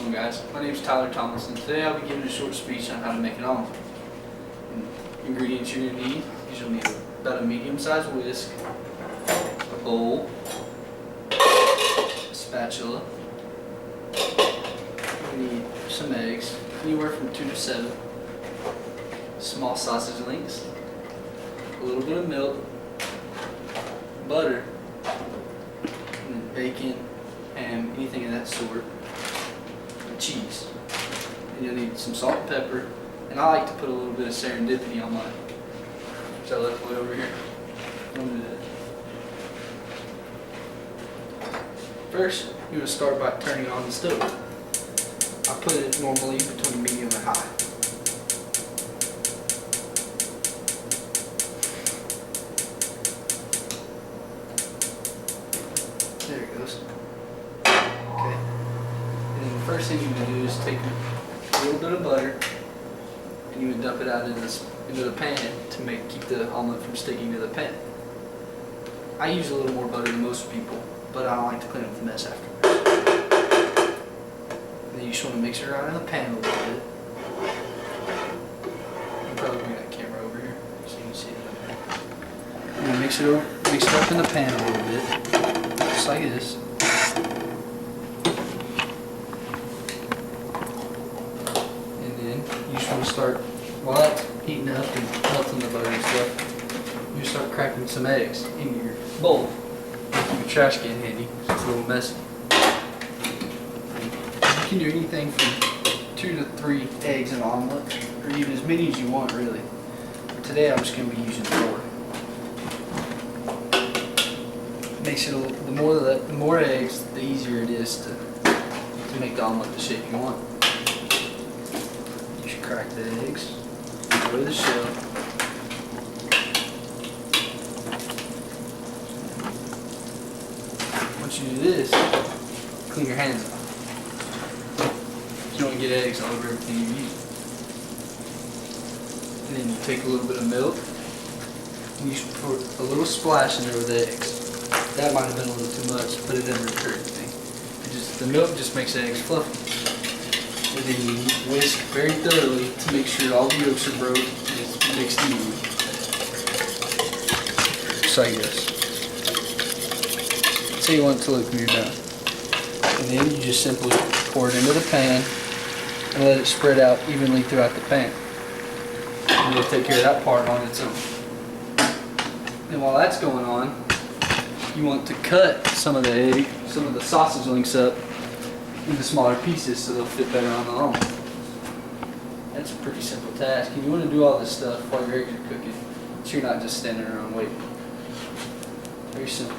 on, guys? My name is Tyler Tomlinson. Today I'll be giving a short speech on how to make an omelet. Ingredients you're going to need is you'll need about a medium-sized whisk, a bowl, a spatula. You need some eggs, anywhere from 2 to 7, small sausage links, a little bit of milk, butter, and then bacon, ham, anything of that sort, and cheese. And you'll need some salt and pepper, and I like to put a little bit of serendipity on mine. So I left way over here. Don't do that. First, you're going to start by turning on the stove. I put it normally between medium and high. There it goes. Okay. And then the first thing you're going to do is take a little bit of butter and you would dump it out into the pan to keep the omelet from sticking to the pan. I use a little more butter than most people, but I don't like to clean up the mess afterwards. And then you just want to mix it around in the pan a little bit. I'll probably bring that camera over here so you can see it. And then mix it up in the pan a little bit, just like this. You just want to start, while that's heating up and melting the butter and stuff, you start cracking some eggs in your bowl. Keep your trash can handy, it's a little messy. You can do anything from 2 to 3 eggs in an omelet, or even as many as you want really. But today I'm just going to be using 4. Makes it the more eggs, the easier it is to make the omelet the shape you want. Crack the eggs, go to the shell. Once you do this, clean your hands off. You don't want to get eggs all over everything you use. And then you take a little bit of milk, and you should put a little splash in there with the eggs. That might have been a little too much, but it doesn't hurt anything. The milk just makes the eggs fluffy. And then you whisk very thoroughly to make sure all the yolks are broke and it's mixed evenly. Just like this. That's how you want it to look when you're done. And then you just simply pour it into the pan and let it spread out evenly throughout the pan. And you'll take care of that part on its own. And while that's going on, you want to cut some of the sausage links up into smaller pieces so they'll fit better on the omelet. That's a pretty simple task. And you want to do all this stuff while your eggs are cooking, so you're not just standing around waiting. Very simple.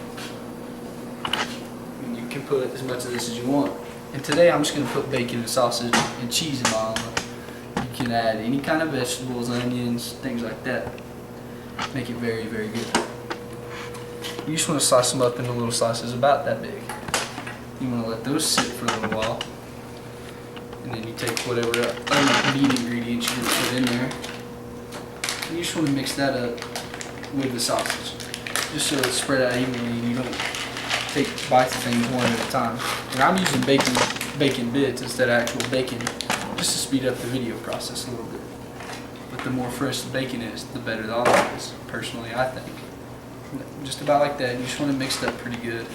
And you can put as much of this as you want. And today I'm just going to put bacon and sausage and cheese in my omelet. You can add any kind of vegetables, onions, things like that. Make it very, very good. You just want to slice them up into little slices about that big. You want to let those sit for a little while, and then you take whatever other meat ingredients you're going to put in there, and you just want to mix that up with the sausage, just so it's spread out evenly and you don't take bites of things one at a time. And I'm using bacon bits instead of actual bacon, just to speed up the video process a little bit. But the more fresh the bacon is, the better the omelet is, personally I think. Just about like that. You just want to mix it up pretty good.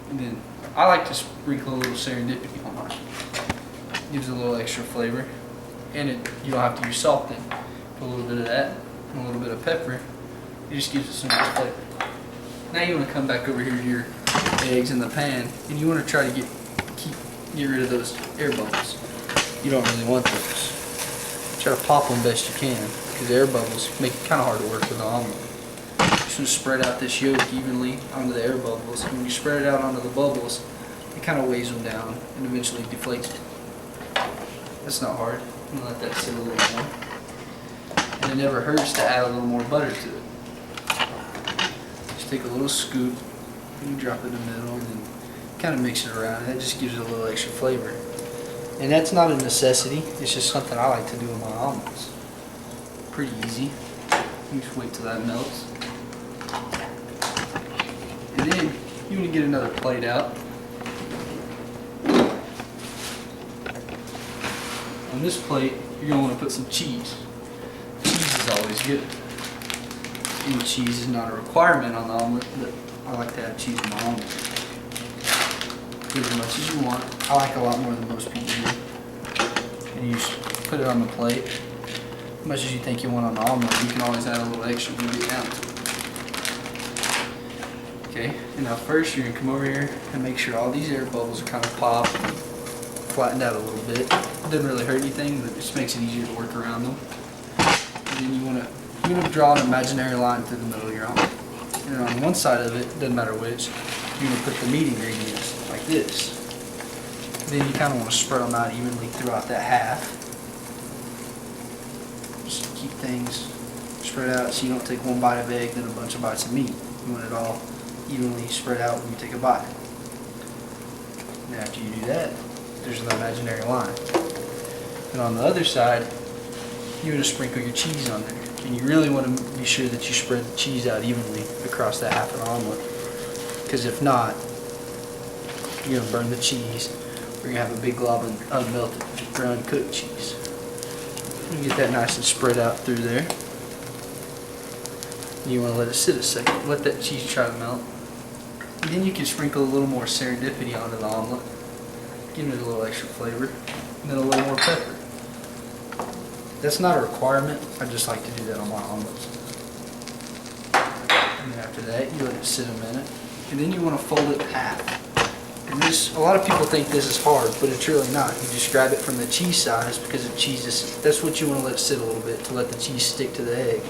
And then I like to sprinkle a little serendipity on mine. Gives it a little extra flavor. And you don't have to use salt then. Put a little bit of that and a little bit of pepper. It just gives it some nice flavor. Now you want to come back over here to your eggs in the pan, and you want to try to get rid of those air bubbles. You don't really want those. Try to pop them best you can, because air bubbles make it kind of hard to work with the omelet. Just want to spread out this yolk evenly onto the air bubbles. And when you spread it out onto the bubbles, it kind of weighs them down and eventually deflates them. That's not hard. I'm going to let that sit a little more. And it never hurts to add a little more butter to it. Just take a little scoop and you drop it in the middle and then kind of mix it around. That just gives it a little extra flavor. And that's not a necessity. It's just something I like to do in my omelets. Pretty easy. You just wait till that melts. And then you want to get another plate out. on this plate, you're going to want to put some cheese. Cheese is always good. And cheese is not a requirement on the omelet, but I like to have cheese in my omelet. Put as much as you want. I like a lot more than most people do. And you just put it on the plate. As much as you think you want on the omelet, you can always add a little extra when you get down to it. Okay, and now first you're going to come over here and make sure all these air bubbles are kind of popped, flattened out a little bit. It doesn't really hurt anything, but it just makes it easier to work around them. And then you're going to draw an imaginary line through the middle of your omelet. And then on one side of it, doesn't matter which, you're going to put the meat ingredients like this. Then you kind of want to spread them out evenly throughout that half. Just keep things spread out so you don't take one bite of egg, then a bunch of bites of meat. You want it all evenly spread out when you take a bite. And after you do that, there's the imaginary line. And on the other side, you're going to sprinkle your cheese on there. And you really want to be sure that you spread the cheese out evenly across that half an omelet. Because if not, you're going to burn the cheese. We're going to have a big glob of unmelted, uncooked cheese. You get that nice and spread out through there. You want to let it sit a second. Let that cheese try to melt. And then you can sprinkle a little more serendipity onto the omelet. Give it a little extra flavor. And then a little more pepper. That's not a requirement. I just like to do that on my omelets. And then after that, you let it sit a minute. And then you want to fold it in half. And this, a lot of people think this is hard, but it's really not. You just grab it from the cheese size because the cheese is, that's what you want to let sit a little bit, to let the cheese stick to the egg.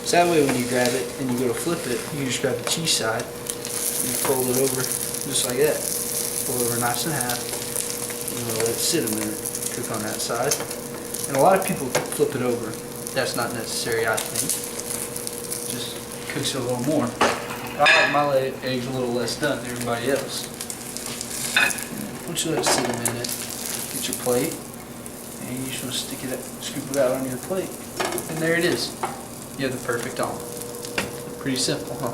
So that way when you grab it and you go to flip it, you just grab the cheese side and you fold it over just like that. Fold it over nice and half. You want to let it sit a minute, cook on that side. And a lot of people flip it over. That's not necessary, I think. Just cooks it a little more. I like my eggs a little less done than everybody else. Once you let it sit a minute, get your plate, and you just want to stick it up, scoop it out on your plate. And there it is. You have the perfect omelet. Pretty simple, huh?